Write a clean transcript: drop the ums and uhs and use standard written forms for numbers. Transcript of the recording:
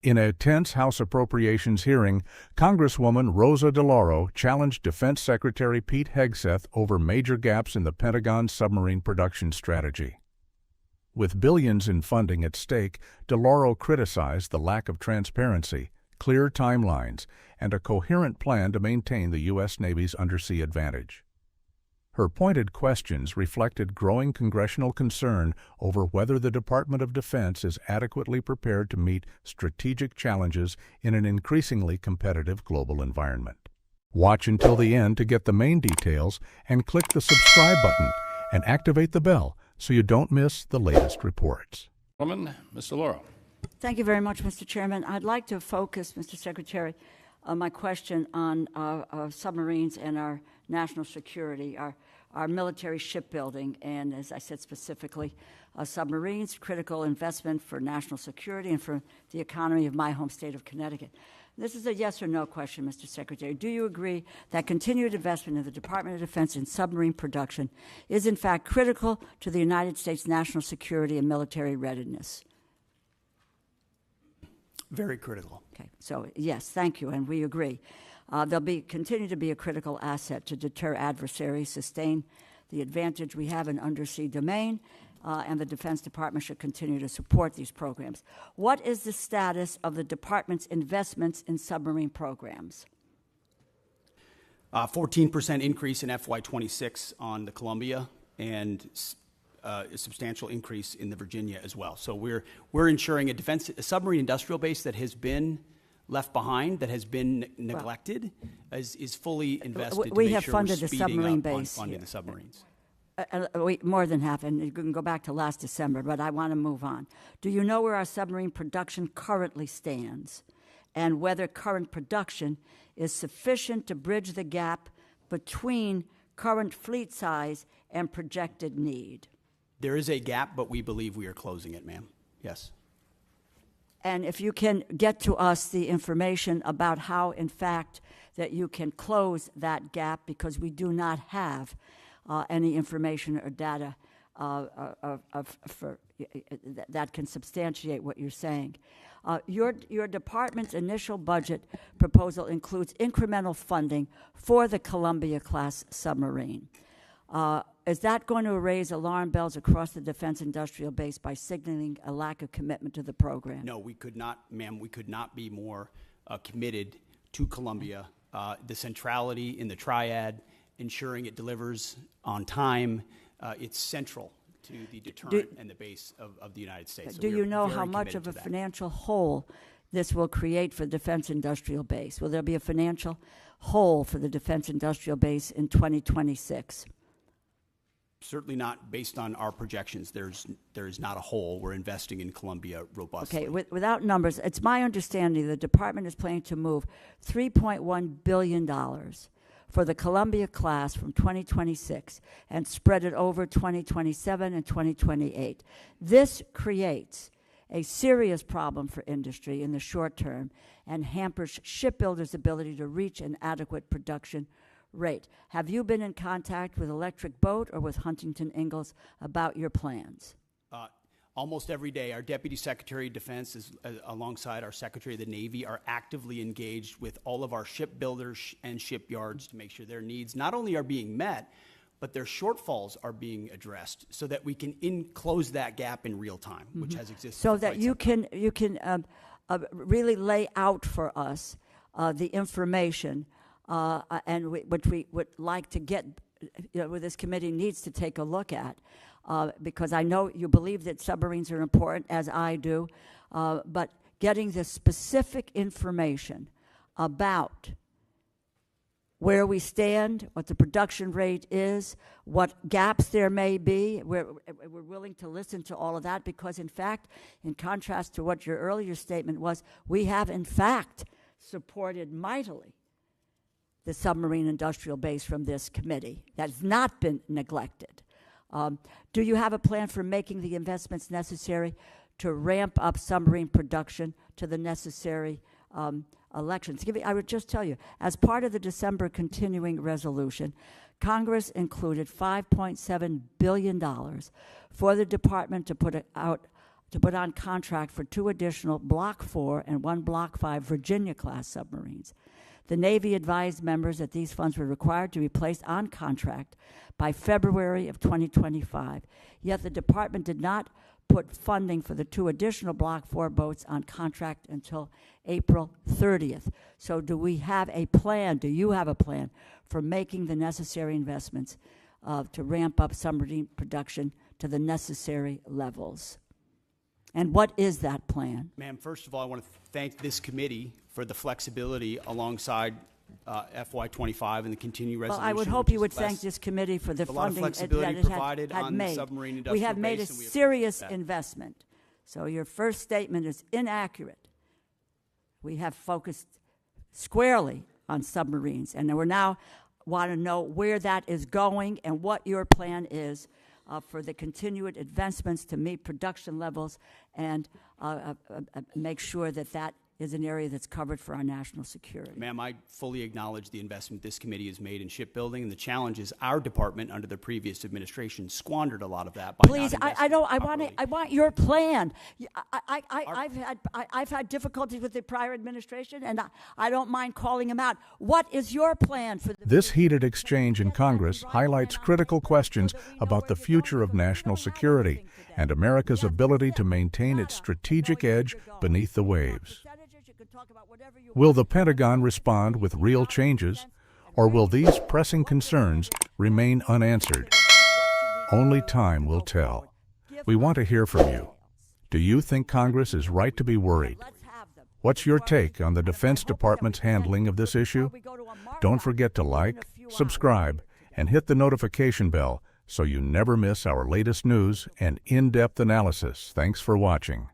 In a tense House Appropriations hearing, Congresswoman Rosa DeLauro challenged Defense Secretary Pete Hegseth over major gaps in the Pentagon's submarine production strategy. With billions in funding at stake, DeLauro criticized the lack of transparency, clear timelines, and a coherent plan to maintain the U.S. Navy's undersea advantage. Her pointed questions reflected growing congressional concern over whether the Department of Defense is adequately prepared to meet strategic challenges in an increasingly competitive global environment. Watch until the end to get the main details and click the subscribe button and activate the bell so you don't miss the latest reports. Ms. DeLauro. Thank you very much, Mr. Chairman. I'd like to focus, Mr. Secretary, my question on submarines and our national security, our military shipbuilding, and as I said specifically, submarines, critical investment for national security and for the economy of my home state of Connecticut. This is a yes or no question, Mr. Secretary. Do you agree that continued investment in the Department of Defense in submarine production is in fact critical to the United States national security and military readiness? Very critical. Okay, so yes, thank you, and we agree. They'll continue to be a critical asset to deter adversaries, sustain the advantage we have in undersea domain, and the Defense Department should continue to support these programs. What is the status of the Department's investments in submarine programs? 14% increase in FY26 on the Columbia, and a substantial increase in the Virginia as well. So we're ensuring a submarine industrial base that has been left behind, that has been neglected, is fully invested. We to make have sure funded we're the submarine up on base funding here. the submarines. More than half, and you can go back to last December, but I want to move on. Do you know where our submarine production currently stands, and whether current production is sufficient to bridge the gap between current fleet size and projected need? There is a gap, but we believe we are closing it, ma'am. Yes. And if you can get to us the information about how, in fact, that you can close that gap, because we do not have any information or data that can substantiate what you're saying. Your department's initial budget proposal includes incremental funding for the Columbia-class submarine. Is that going to raise alarm bells across the defense industrial base by signaling a lack of commitment to the program? No, we could not, ma'am. We could not be more committed to Columbia. The centrality in the triad, ensuring it delivers on time, it's central to the deterrent and the base of the United States. So do you know how much of a financial hole this will create for the defense industrial base? Will there be a financial hole for the defense industrial base in 2026? Certainly not based on our projections. There is not a hole. We're investing in Columbia robustly. Okay, without numbers, it's my understanding the department is planning to move $3.1 billion for the Columbia class from 2026 and spread it over 2027 and 2028. This creates a serious problem for industry in the short term and hampers shipbuilders' ability to reach an adequate production rate. Have you been in contact with Electric Boat or with Huntington Ingalls about your plans? Almost every day, our Deputy Secretary of Defense, alongside our Secretary of the Navy, are actively engaged with all of our shipbuilders and shipyards to make sure their needs not only are being met, but their shortfalls are being addressed so that we can close that gap in real time, which has existed. So that you can really lay out for us the information and which we would like to get, this committee needs to take a look at. Because I know you believe that submarines are important, as I do, but getting the specific information about where we stand, what the production rate is, what gaps there may be. We're willing to listen to all of that because, in fact, in contrast to what your earlier statement was, we have, in fact, supported mightily the submarine industrial base from this committee. That has not been neglected. Do you have a plan for making the investments necessary to ramp up submarine production to the necessary elections? I would just tell you, as part of the December continuing resolution, Congress included $5.7 billion for the department to put out to put on contract for 2 additional Block 4 and 1 Block 5 Virginia-class submarines. The Navy advised members that these funds were required to be placed on contract by February of 2025, yet the department did not put funding for the 2 additional Block 4 boats on contract until April 30th. So do we have a plan, do you have a plan for making the necessary investments to ramp up submarine production to the necessary levels? And what is that plan? Ma'am, first of all, I want to thank this committee for the flexibility alongside FY25 and the continued resolution. Well, I would hope you would thank this committee for the funding that it had made. We have made a serious investment. So your first statement is inaccurate. We have focused squarely on submarines, and we now want to know where that is going and what your plan is for the continued advancements to meet production levels and make sure that that is an area that's covered for our national security. Ma'am, I fully acknowledge the investment this committee has made in shipbuilding, and the challenge is our department under the previous administration squandered a lot of that by Please, not I want your plan. I've had difficulties with the prior administration, and I don't mind calling them out. What is your plan for This heated exchange in Congress highlights critical questions about the future of national security and America's ability to maintain its strategic edge beneath the waves. Will the Pentagon respond with real changes, or will these pressing concerns remain unanswered? Only time will tell. We want to hear from you. Do you think Congress is right to be worried? What's your take on the Defense Department's handling of this issue? Don't forget to like, subscribe, and hit the notification bell so you never miss our latest news and in-depth analysis. Thanks for watching.